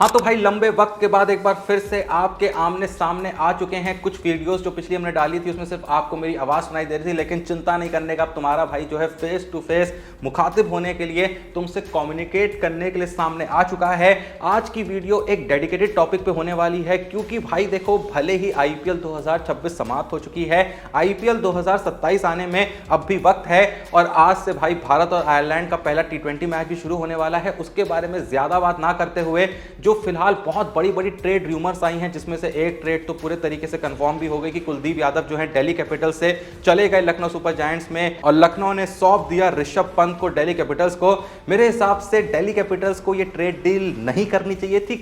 हाँ तो भाई लंबे वक्त के बाद एक बार फिर से आपके आमने सामने आ चुके हैं। कुछ वीडियोस जो पिछली हमने डाली थी उसमें सिर्फ आपको मेरी आवाज़ सुनाई दे रही थी, लेकिन चिंता नहीं करने का, अब तुम्हारा भाई जो है फेस टू फेस मुखातिब होने के लिए, तुमसे कम्युनिकेट करने के लिए सामने आ चुका है। आज की वीडियो एक डेडिकेटेड टॉपिक पे होने वाली है, क्योंकि भाई देखो, भले ही IPL 2026 समाप्त हो चुकी है, IPL 2027 आने में अब भी वक्त है और आज से भाई भारत और आयरलैंड का पहला T20 मैच भी शुरू होने वाला है। उसके बारे में ज़्यादा बात ना करते हुए, जो फिलहाल बहुत बड़ी बड़ी ट्रेड रूमर्स आई हैं, जिसमें से एक ट्रेड तो पूरे तरीके से कंफर्म भी हो गई कि कुलदीप यादव जो है दिल्ली कैपिटल्स से चले गए लखनऊ सुपर जायंट्स में, और लखनऊ ने सौंप दिया ऋषभ पंत को दिल्ली कैपिटल्स को। मेरे हिसाब से दिल्ली कैपिटल्स को यह ट्रेड डील नहीं करनी चाहिए थी,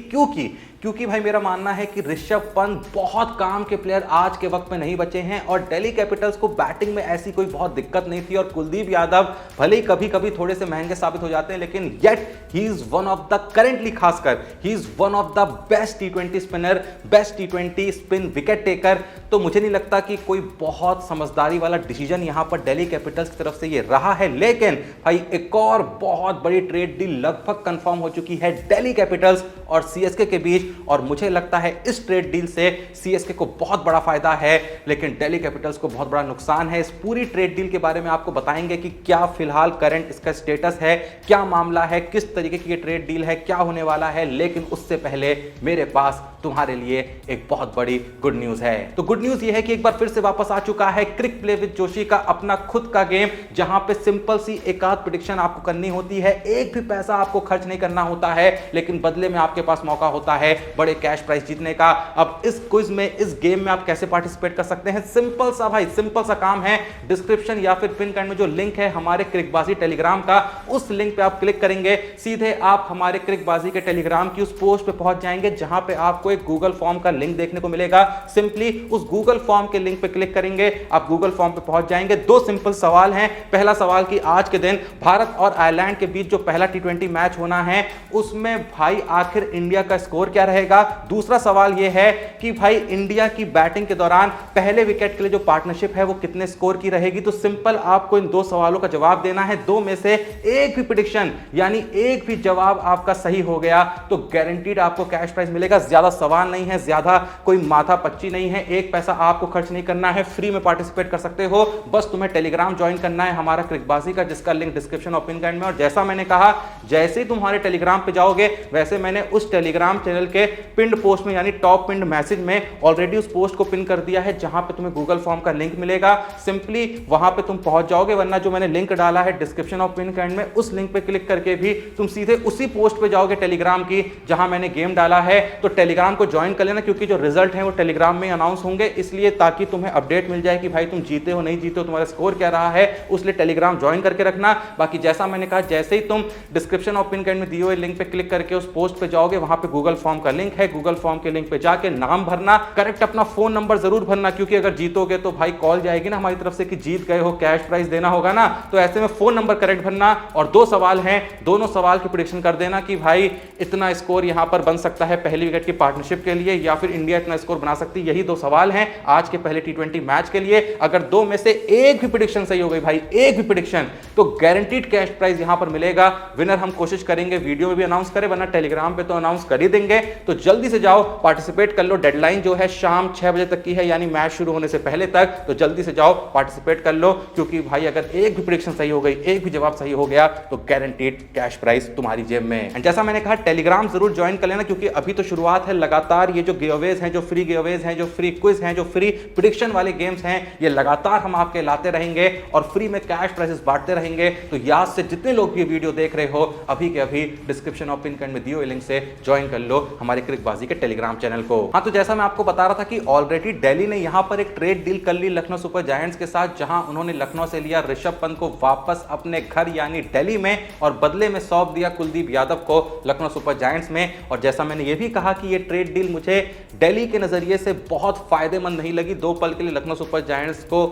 क्योंकि भाई मेरा मानना है कि ऋषभ पंत बहुत काम के प्लेयर आज के वक्त में नहीं बचे हैं, और दिल्ली कैपिटल्स को बैटिंग में ऐसी कोई बहुत दिक्कत नहीं थी, और कुलदीप यादव भले ही कभी कभी थोड़े से महंगे साबित हो जाते हैं, लेकिन yet he is one of the currently, खासकर he is one of the best T20 spinner, best T20 spin wicket taker. तो मुझे नहीं लगता कि कोई बहुत समझदारी वाला डिसीजन यहां पर दिल्ली कैपिटल्स की तरफ से ये रहा है। लेकिन भाई एक और बहुत बड़ी ट्रेड डील लगभग कंफर्म हो चुकी है दिल्ली कैपिटल्स और CSK के बीच, और मुझे लगता है इस ट्रेड डील से CSK को बहुत बड़ा फायदा है, लेकिन दिल्ली कैपिटल्स को बहुत बड़ा नुकसान है। इस पूरी ट्रेड डील के बारे में आपको बताएंगे कि क्या फिलहाल करंट इसका स्टेटस है, क्या मामला है, किस तरीके की ये ट्रेड डील है, क्या होने वाला है। लेकिन उससे पहले मेरे पास तुम्हारे लिए एक बहुत बड़ी गुड न्यूज है। तो गुड न्यूज ये है कि एक बार फिर से वापस आ चुका है क्रिक प्ले विद जोशी का अपना खुद का गेम, जहां पे सिंपल सी एक आध प्रेडिक्शन आपको करनी होती है, एक भी पैसा आपको खर्च नहीं करना होता है, लेकिन बदले में आपके पास मौका होता है बड़े कैश प्राइस जीतने का। अब इस क्विज में, इस गेम में आप कैसे पार्टिसिपेट कर सकते हैं? सिंपल सा भाई, सिंपल सा काम है। डिस्क्रिप्शन या फिर पिन कार्ड में जो लिंक है हमारे क्रिकबाजी टेलीग्राम का, उस लिंक पे आप क्लिक करेंगे, सीधे आप हमारे क्रिकबाजी के टेलीग्राम की उस पोस्ट पे पहुंच जाएंगे, जहां पे आपको एक गूगल फॉर्म का लिंक देखने को मिलेगा। सिंपली उस गूगल फॉर्म के लिंक पे क्लिक करेंगे, आप गूगल फॉर्म पे पहुंच जाएंगे। दो सिंपल सवाल हैं। पहला सवाल कि आज के दिन भारत और आयरलैंड के बीच जो पहला T20 मैच होना है, उसमें भाई आखिर इंडिया का स्कोर क्या रहेगा। दूसरा सवाल यह है कि भाई इंडिया की बैटिंग के दौरान पहले विकेट के लिए जो पार्टनरशिप है वो कितने स्कोर की रहेगी। तो सिंपल आपको इन दो सवालों का जवाब देना है। दो में से एक भी प्रेडिक्शन, यानी एक भी जवाब आपका सही हो गया तो गारंटीड आपको कैश प्राइज मिलेगा। ज्यादा सवाल नहीं है, ज्यादा कोई माथा पच्ची नहीं है, एक पैसा आपको खर्च नहीं करना है, फ्री में पार्टिसिपेट कर सकते हो। बस तुम्हें टेलीग्राम ज्वाइन करना है हमारा क्रिकबाजी का, जिसका लिंक डिस्क्रिप्शन और पिन कार्ड में। और जैसा मैंने कहा, जैसे ही तुम्हारे टेलीग्राम पे जाओगे, वैसे मैंने उस टेलीग्राम चैनल के पिंड पोस्ट में, यानी टॉप पिंड मैसेज में ऑलरेडी उस पोस्ट को पिन कर दिया है, जहां पे तुम्हें गूगल फॉर्म का लिंक मिलेगा। सिंपली वहां पे तुम पहुंच जाओगे, वरना जो मैंने लिंक डाला है डिस्क्रिप्शन और पिन कार्ड में, उस लिंक पे क्लिक करके भी तुम सीधे उसी पोस्ट पे जाओगे टेलीग्राम की, जहां मैंने गेम डाला है। तो टेलीग्राम को ज्वाइन कर लेना, क्योंकि जो रिजल्ट है वो टेलीग्राम में अनाउंस होंगे, इसलिए ताकि तुम्हें अपडेट मिल जाए कि भाई तुम जीते हो नहीं जीते हो, तुम्हारा स्कोर क्या रहा है। उसलिए टेलीग्राम ज्वाइन करके रखना। बाकी जैसा मैंने कहा, जैसे ही तुम डिस्क्रिप्शन और पिन कार्ड में दिए हुए लिंक पे क्लिक करके उस पोस्ट पे जाओगे, वहां पे गूगल फॉर्म का लिंक है, गूगल फॉर्म के लिंक पे जाके नाम भरना, करेक्ट अपना फोन नंबर जरूर भरना, क्योंकि अगर जीतोगे तो भाई कॉल जाएगी ना हमारी तरफ से कि जीत गए हो, कैश प्राइज देना होगा ना। तो ऐसे में फोन नंबर करेक्ट भरना, और दो सवाल हैं, दोनों सवाल की प्रेडिक्शन कर देना कि भाई इतना स्कोर यहां पर बन सकता है पहली विकेट की पार्टनरशिप के लिए, या फिर इंडिया इतना स्कोर बना सकती है। यही दो सवाल हैं आज के पहले T20 मैच के लिए। अगर दो में से एक भी प्रेडिक्शन सही हो गई भाई, एक भी प्रेडिक्शन, तो गारंटीड कैश प्राइज यहां पर मिलेगा। विनर हम कोशिश करेंगे वीडियो में भी अनाउंस करें, वरना टेलीग्राम पे तो अनाउंस कर ही देंगे। तो जल्दी से जाओ, पार्टिसिपेट कर लो। डेडलाइन जो है शाम 6 बजे तक की है, यानी मैच शुरू होने से पहले तक। तो जल्दी से जाओ, पार्टिसिपेट कर लो, क्योंकि भाई अगर एक भी प्रेडिक्शन सही हो गई, एक भी जवाब सही हो गया, तो गारंटीड कैश प्राइज तुम्हारी जेब में। एंड जैसा मैंने कहा, टेलीग्राम जरूर ज्वाइन कर लेना, क्योंकि अभी तो शुरुआत है। लगातार ये जो गिवअवेज हैं, जो फ्री गिवअवेज हैं, जो फ्री क्विज हैं, जो फ्री प्रेडिक्शन वाले गेम्स हैं, ये लगातार हम आपके लाते रहेंगे और फ्री में कैश प्राइजेस बांटते रहेंगे। तो याद से जितने लोग भी वीडियो देख रहे हो, अभी के अभी डिस्क्रिप्शन और पिन कार्ड में दिए हुए लिंक से ज्वाइन कर लो हमारे क्रिकबाजी के टेलीग्राम चैनल को। हाँ, तो जैसा मैं आपको बता रहा था कि ऑलरेडी दिल्ली ने यहां पर एक ट्रेड डील कर ली लखनऊ सुपर जायंट्स के साथ, जहां उन्होंने लखनऊ से लिया ऋषभ पंत को वापस अपने घर यानी दिल्ली में, और बदले में सौंप दिया कुलदीप यादव को लखनऊ सुपर जायंट्स में। और जैसा मैंने ये भी कहा कि ये ट्रेड डील मुझे दिल्ली के नजरिए से बहुत फायदेमंद नहीं लगी। दो पल के लिए लखनऊ सुपर जायंट्स को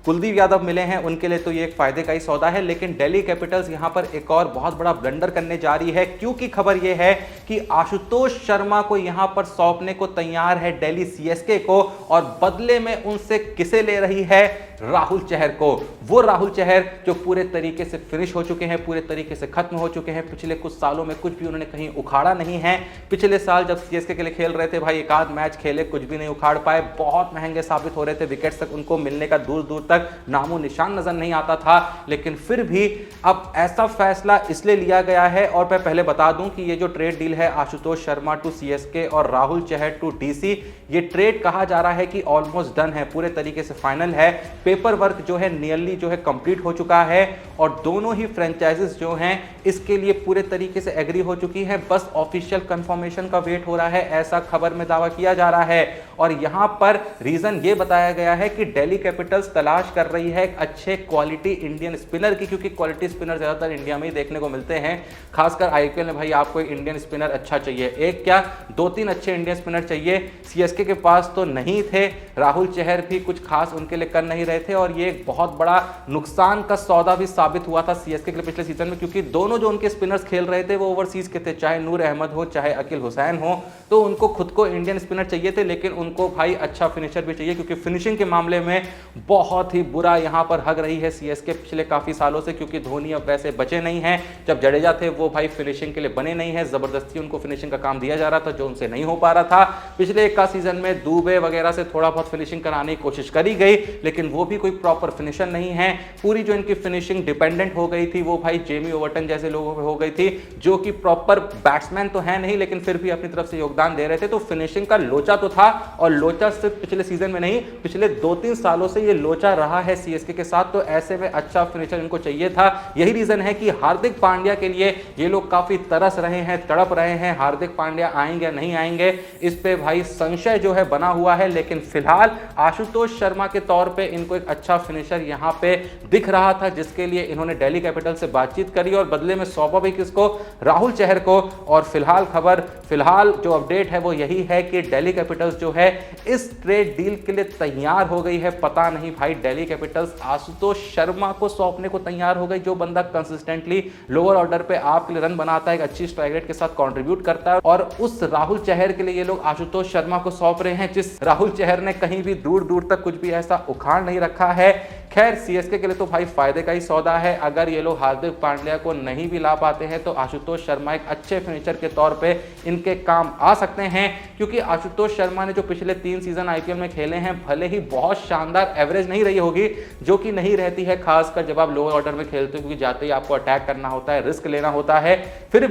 कुलदीप यादव मिले हैं, उनके लिए तो ये एक फायदे का ही सौदा है। लेकिन दिल्ली कैपिटल्स यहां पर एक और बहुत बड़ा ब्लंडर करने जा रही है, क्योंकि खबर यह है कि आशुतोष शर्मा को यहां पर सौंपने को तैयार है दिल्ली CSK को, और बदले में उनसे किसे ले रही है, राहुल चहर को। वो राहुल चहर जो पूरे तरीके से फिनिश हो चुके हैं, पूरे तरीके से खत्म हो चुके हैं। पिछले कुछ सालों में कुछ भी उन्होंने कहीं उखाड़ा नहीं है। पिछले साल जब सीएसके के लिए खेल रहे थे भाई, एक आध मैच खेले, कुछ भी नहीं उखाड़ पाए, बहुत महंगे साबित हो रहे थे, विकेट्स तक उनको मिलने का दूर दूर तक नामो निशान नजर नहीं आता था। लेकिन फिर भी अब ऐसा फैसला इसलिए लिया गया है, और मैं पहले बता दूं कि ये जो ट्रेड डील है आशुतोष शर्मा टू सीएसके और राहुल चहर टू डीसी, ये ट्रेड कहा जा रहा है कि ऑलमोस्ट डन है, पूरे तरीके से फाइनल है। पेपर वर्क जो है नियरली जो है कंप्लीट हो चुका है, और दोनों ही फ्रेंचाइजीज जो हैं इसके लिए पूरे तरीके से एग्री हो चुकी है। बस ऑफिशियल कंफर्मेशन का वेट हो रहा है, ऐसा खबर में दावा किया जा रहा है। और यहां पर रीजन ये बताया गया है कि दिल्ली कैपिटल्स तलाश कर रही है एक अच्छे क्वालिटी इंडियन स्पिनर की, क्योंकि क्वालिटी स्पिनर ज्यादातर इंडिया में ही देखने को मिलते हैं। खासकर आईपीएल में भाई आपको एक इंडियन स्पिनर अच्छा चाहिए, एक क्या दो तीन अच्छे इंडियन स्पिनर चाहिए। सीएसके के पास तो नहीं थे, राहुल चहर भी कुछ खास उनके लिए कर नहीं रहे थे, और ये एक बहुत बड़ा नुकसान का सौदा भी साबित हुआ था सीएसके के लिए पिछले सीजन में, क्योंकि दोनों जो उनके स्पिनर्स खेल रहे थे वो ओवरसीज के थे, चाहे नूर अहमद हो चाहे अकील हुसैन हो। तो उनको खुद को इंडियन स्पिनर चाहिए थे, लेकिन उनको भाई अच्छा फिनिशर भी चाहिए, क्योंकि फिनिशिंग के मामले में बहुत ही बुरा यहां पर हग रही है सीएसके पिछले काफी सालों से, क्योंकि धोनी अब वैसे बचे नहीं हैं। जब जडेजा थे वो भाई फिनिशिंग के लिए बने नहीं है, जबरदस्ती उनको फिनिशिंग का काम दिया जा रहा था जो उनसे नहीं हो पा रहा था। पिछले एक का सीजन में दुबे वगैरह से थोड़ा बहुत फिनिशिंग कराने की कोशिश करी गई, लेकिन वो भी कोई प्रॉपर फिनिशर नहीं है। पूरी जो इनकी फिनिशिंग डिपेंडेंट हो गई थी वो भाई जेमी ओवर्टन जैसे लोगों पे हो गई थी, जो कि प्रॉपर बैट्समैन तो है नहीं, लेकिन फिर भी अपनी तरफ से योगदान दे रहे थे। तो फिनिशिंग का लोचा तो था, और लोचा सिर्फ पिछले सीजन में नहीं, पिछले 2-3 सालों से ये लोचा रहा है सीएसके के साथ। तो ऐसे में अच्छा फिनिशर इनको चाहिए था। यही रीजन है कि हार्दिक पांड्या के लिए ये लोग काफी तरस रहे हैं, तड़प रहे हैं। हार्दिक पांड्या आएंगे या नहीं आएंगे, इस पे भाई संशय जो है बना हुआ है। लेकिन फिलहाल आशुतोष शर्मा के तौर पे इनको एक अच्छा फिनिशर यहां पे दिख रहा था, जिसके लिए इन्होंने दिल्ली कैपिटल से बातचीत करी और बदले में सौंपा भी किसको, राहुल चहर को। और फिलहाल जो अपडेट है वो यही है कि दिल्ली कैपिटल्स जो है इस ट्रेड डील के लिए तैयार हो गई है। पता नहीं भाई दिल्ली कैपिटल्स आशुतोष शर्मा को सौंपने को तैयार हो गई, जो बंदा कंसिस्टेंटली लोअर ऑर्डर पे आपके लिए रन बनाता है, एक अच्छी स्ट्राइक रेट के साथ कंट्रीब्यूट करता है। और उस राहुल चहर के लिए ये लोग आशुतोष शर्मा को सौंप रहे हैं, जिस राहुल चहर ने कहीं भी दूर दूर तक कुछ भी ऐसा उखाड़ नहीं रखा है। खैर सीएसके के लिए तो भाई फायदे का ही सौदा है। अगर ये लोग हार्दिक पांड्या को नहीं भी ला पाते हैं तो आशुतोष शर्मा एक अच्छे फिनिशर के तौर पे इनके काम आ सकते हैं, क्योंकि आशुतोष शर्मा ने जो पिछले 3 सीजन आईपीएल में खेले हैं, भले ही बहुत शानदार एवरेज नहीं रही होगी, जो कि नहीं रहती है खासकर जब आप लोअर ऑर्डर में खेलते हो, क्योंकि जाते ही आपको अटैक करना होता है, रिस्क लेना होता है। फिर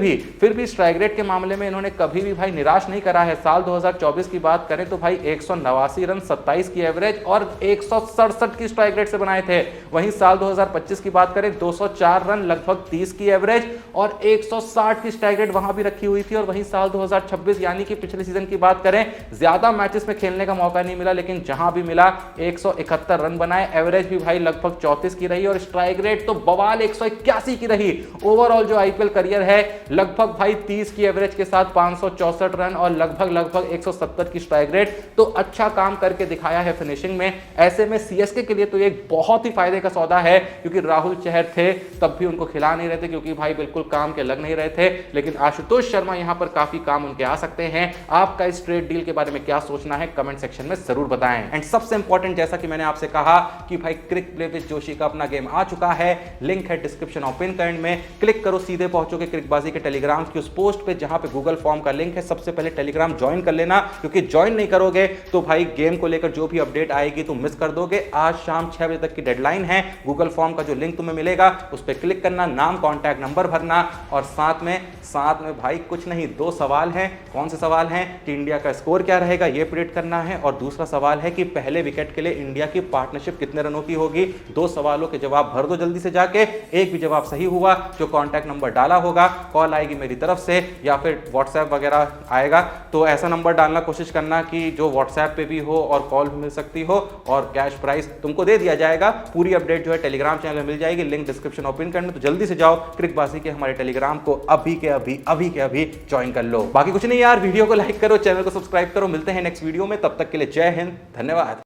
भी स्ट्राइक रेट के मामले में इन्होंने कभी भी भाई निराश नहीं करा है। साल 2024 की बात करें तो भाई 189 रन 27 की एवरेज और 167 की स्ट्राइक रेट से बनाए थे। वहीं साल 2025 की बात करें 204 रन लगभग 30 की एवरेज और 160 की स्ट्राइक रेट वहां भी रखी हुई थी। और वहीं साल 2026 यानी कि पिछले सीजन की बात करें, ज्यादा मैचेस में खेलने का मौका नहीं मिला, लेकिन जहां भी मिला 171 रन बनाए, एवरेज भी भाई लगभग 34 की रही और स्ट्राइक रेट तो बवाल 181 की रही। ओवरऑल जो आईपीएल करियर है लगभग भाई 30 की एवरेज के साथ 564 रन और लगभग 170 की स्ट्राइक रेट, तो अच्छा काम करके दिखाया है फिनिशिंग में। ऐसे में सीएसके के लिए तो एक बहुत ही फायदे का सौदा है, क्योंकि राहुल चहर थे तब भी उनको खिला नहीं रहे थे, क्योंकि भाई बिल्कुल काम के लग नहीं रहे थे। लेकिन आशुतोष शर्मा यहां पर काफी काम उनके आ सकते हैं। आपका इस ट्रेड डील के बारे में क्या सोचना है कमेंट सेक्शन में जरूर बताएं। एंड सबसे इंपॉर्टेंट, जैसा कि मैंने आपसे कहा कि भाई क्रिक प्ले विद जोशी का अपना गेम आ चुका है, लिंक है डिस्क्रिप्शन और पिन कमेंट में, क्लिक करो सीधे पहुंचोगे क्रिकबाजी के टेलीग्राम की उस पोस्ट पे जहां पे गूगल फॉर्म का लिंक है। सबसे पहले टेलीग्राम ज्वाइन कर लेना, क्योंकि ज्वाइन नहीं करोगे तो भाई गेम को लेकर जो भी अपडेट आएगी तुम मिस कर दोगे। आज शाम 6 बजे तक की डेडलाइन है। गूगल फॉर्म का जो लिंक तुम्हें मिलेगा उस पर क्लिक करना, नाम कॉन्टैक्ट नंबर भरना और साथ में भाई कुछ नहीं, 2 सवाल हैं। कौन से सवाल हैं कि इंडिया का स्कोर क्या रहेगा ये प्रेडिक्ट करना है, और दूसरा सवाल है कि पहले विकेट के लिए इंडिया की पार्टनरशिप कितने रनों की होगी। 2 सवालों के जवाब भर दो जल्दी से जाके। एक भी जवाब सही हुआ, जो कॉन्टैक्ट नंबर डाला होगा, कॉल आएगी मेरी तरफ से या फिर व्हाट्सएप वगैरह आएगा, तो ऐसा नंबर डालना कोशिश करना कि जो व्हाट्सएप पे भी हो और कॉल मिल सकती हो, और कैश प्राइस तुमको दे दिया जाएगा। पूरी अपडेट जो है टेलीग्राम चैनल में मिल जाएगी, लिंक डिस्क्रिप्शन ओपन करने, तो जल्दी से जाओ क्रिकबाजी के हमारे टेलीग्राम को अभी के अभी ज्वाइन कर लो। बाकी कुछ नहीं यार, वीडियो को लाइक करो, चैनल को सब्सक्राइब करो। मिलते हैं नेक्स्ट वीडियो में, तब तक के लिए जय हिंद, धन्यवाद।